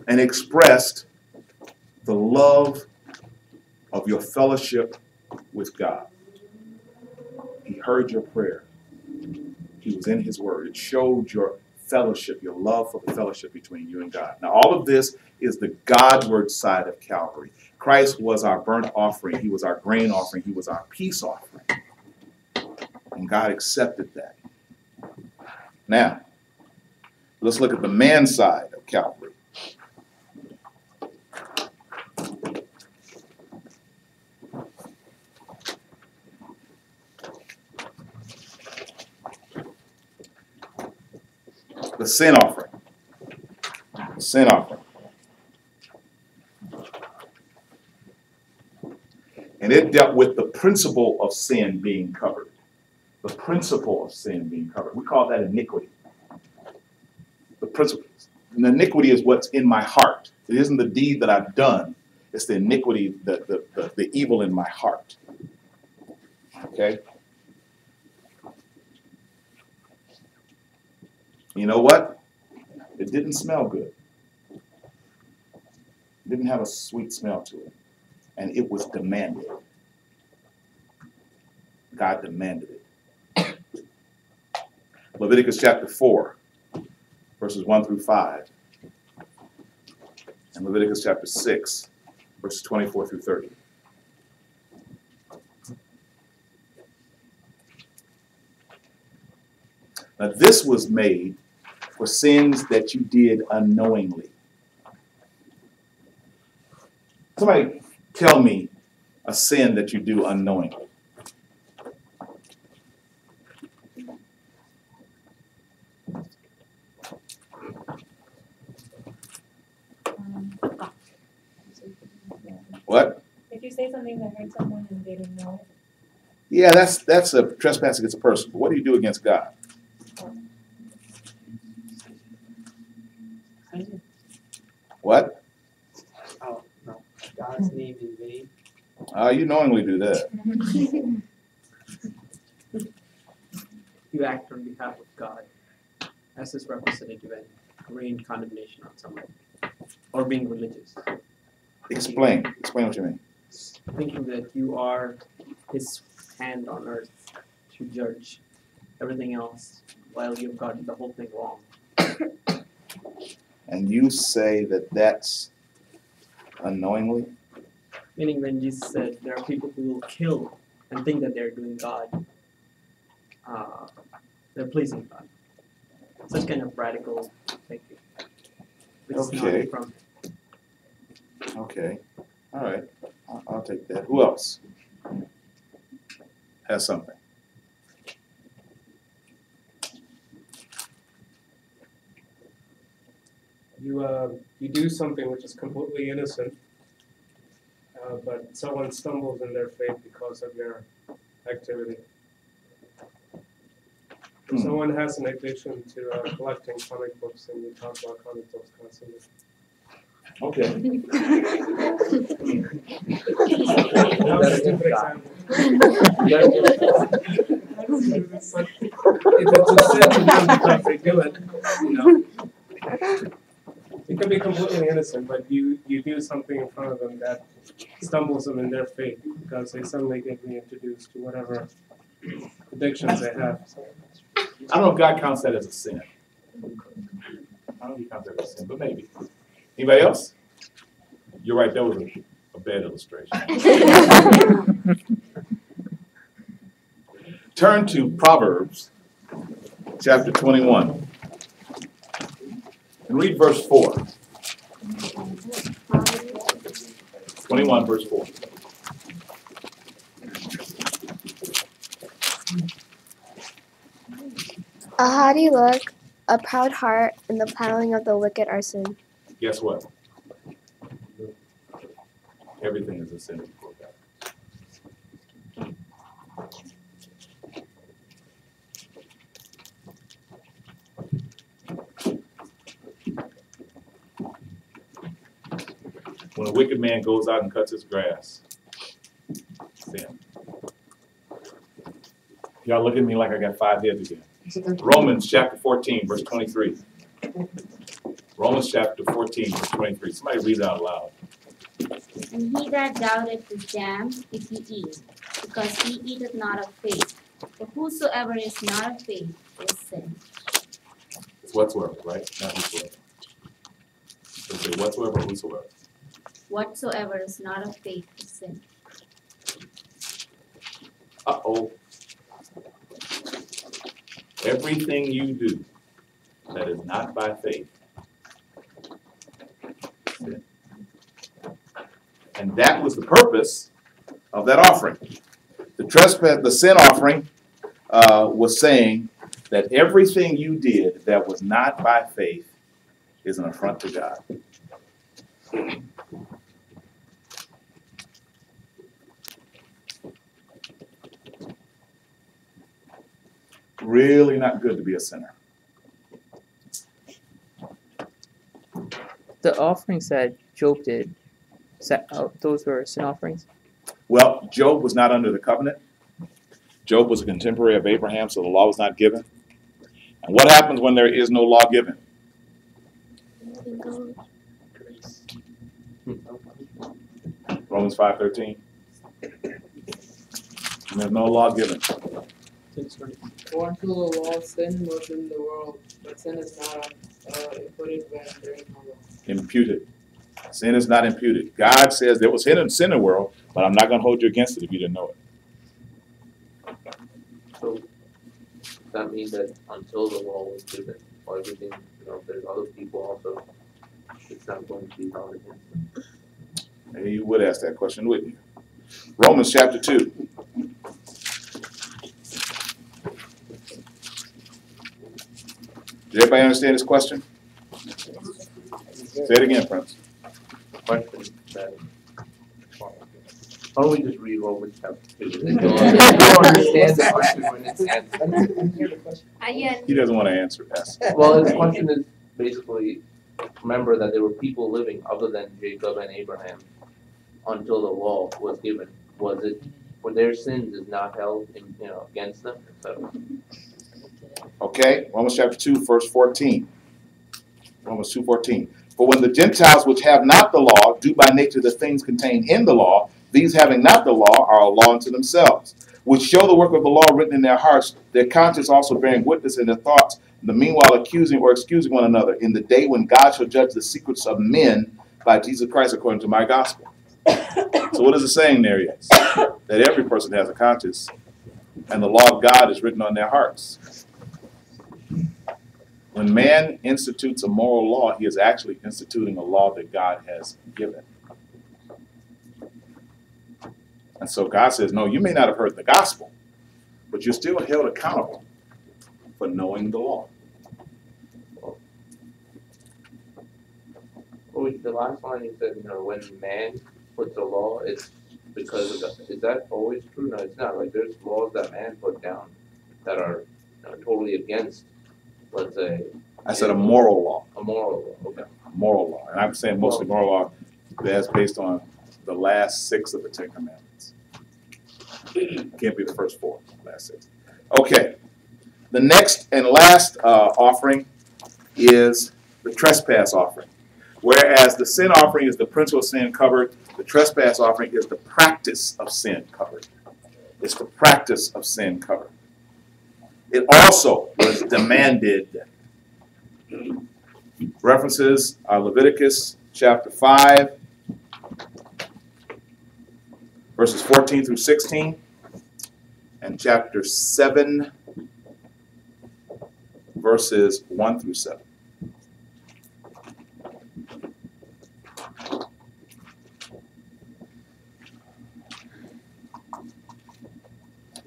and expressed the love of your fellowship with God. He heard your prayer. He was in his word. It showed your fellowship, your love for the fellowship between you and God. Now, all of this is the Godward side of Calvary. Christ was our burnt offering. He was our grain offering. He was our peace offering. And God accepted that. Now, let's look at the man side of Calvary. The sin offering. The sin offering. And it dealt with the principle of sin being covered. The principle of sin being covered. We call that iniquity. The principle. And iniquity is what's in my heart. It isn't the deed that I've done. It's the iniquity, the evil in my heart. Okay? You know what? It didn't smell good. It didn't have a sweet smell to it. And it was demanded. God demanded it. Leviticus chapter 4, verses 1 through 5. And Leviticus chapter 6, verses 24 through 30. Now this was made for sins that you did unknowingly. Somebody tell me a sin that you do unknowingly. What? If you say something that hurts someone and they don't know it. Yeah, that's a trespass against a person. But what do you do against God? What? Oh, no. God's name in vain. You knowingly do that. You act on behalf of God as his representative and rain condemnation on someone. Or being religious. Explain what you mean. Thinking that you are his hand on earth to judge everything else while you've gotten the whole thing wrong. And you say that that's unknowingly? Meaning when Jesus said there are people who will kill and think that they're doing God, they're pleasing God. Such kind of radical thinking. Which is not from. Okay. All right. I'll take that. Who else has something? You do something which is completely innocent, but someone stumbles in their faith because of your activity. If someone has an addiction to collecting comic books, and you talk about comic books constantly. Okay. That was a stupid example. If it's a sin to them because they do it, you know. It could be completely innocent, but you do something in front of them that stumbles them in their faith because they suddenly get reintroduced to whatever addictions they have. I don't know if God counts that as a sin. I don't know if he counts that as a sin, but maybe. Anybody else? You're right, that was a bad illustration. Turn to Proverbs chapter 21 and read verse 4. 21 verse 4. A haughty look, a proud heart, and the plowing of the wicked are sin. Guess what? Everything is a sin before God. When a wicked man goes out and cuts his grass, sin. Y'all look at me like I got 5 heads again. Romans chapter 14, verse 23. Romans chapter 14, verse 23. Somebody read it out loud. And he that doubteth is damned if he eat, because he eateth not of faith. For whosoever is not of faith is sin. It's whatsoever, right? Not whosoever. Does it say whatsoever or whosoever? Whatsoever is not of faith is sin. Uh-oh. Everything you do that is not by faith is sin. And that was the purpose of that offering. The sin offering was saying that everything you did that was not by faith is an affront to God. Really not good to be a sinner. The offerings that Job did, those were sin offerings? Well, Job was not under the covenant. Job was a contemporary of Abraham, so the law was not given. And what happens when there is no law given? Romans 5:13. There's no law given. For until the law, sin was in the world, but sin is not imputed when there is no law. Imputed. Sin is not imputed. God says there was sin in the world, but I'm not going to hold you against it if you didn't know it. So that means that until the law was given, or everything, if there's other people also, it's not going to be held against them. Maybe you would ask that question, wouldn't you? Romans chapter 2. Did everybody understand this question? Say it again, Prince. Question that, why don't we just read Romans chapter 2? They don't understand the question when it's answered. He doesn't want to answer that. Well, his question is basically, remember that there were people living other than Jacob and Abraham until the law was given. Were their sins is not held against them? So. Okay, Romans chapter 2, verse 14. Romans 2:14. For when the Gentiles which have not the law do by nature the things contained in the law, these having not the law are a law unto themselves, which show the work of the law written in their hearts, their conscience also bearing witness in their thoughts, the meanwhile accusing or excusing one another in the day when God shall judge the secrets of men by Jesus Christ according to my gospel. So what is it saying there is? That every person has a conscience, and the law of God is written on their hearts. When man institutes a moral law, he is actually instituting a law that God has given. And so God says, no, you may not have heard the gospel, but you're still held accountable for knowing the law. Well, the last line you said, when man puts a law, it's because of is that always true? No, it's not. Like there's laws that man put down that are totally against, let's say. I said a moral law. A moral law, okay. A moral law. And I'm saying mostly moral law that's based on the last 6 of the 10 Commandments. Can't be the first 4, last 6. Okay. The next and last offering is the trespass offering. Whereas the sin offering is the principle of sin covered, the trespass offering is the practice of sin covered. It's the practice of sin covered. It also was demanded. References are Leviticus chapter 5, verses 14 through 16, and chapter 7, verses 1 through 7.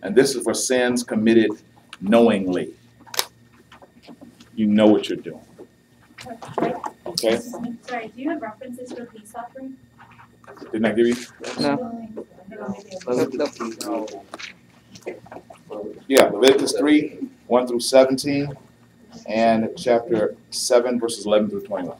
And this is for sins committed knowingly. You know what you're doing. Okay? Sorry, do you have references for peace offering? Didn't I give you? No. Yeah, Leviticus 3, 1 through 17, and chapter 7, verses 11 through 21.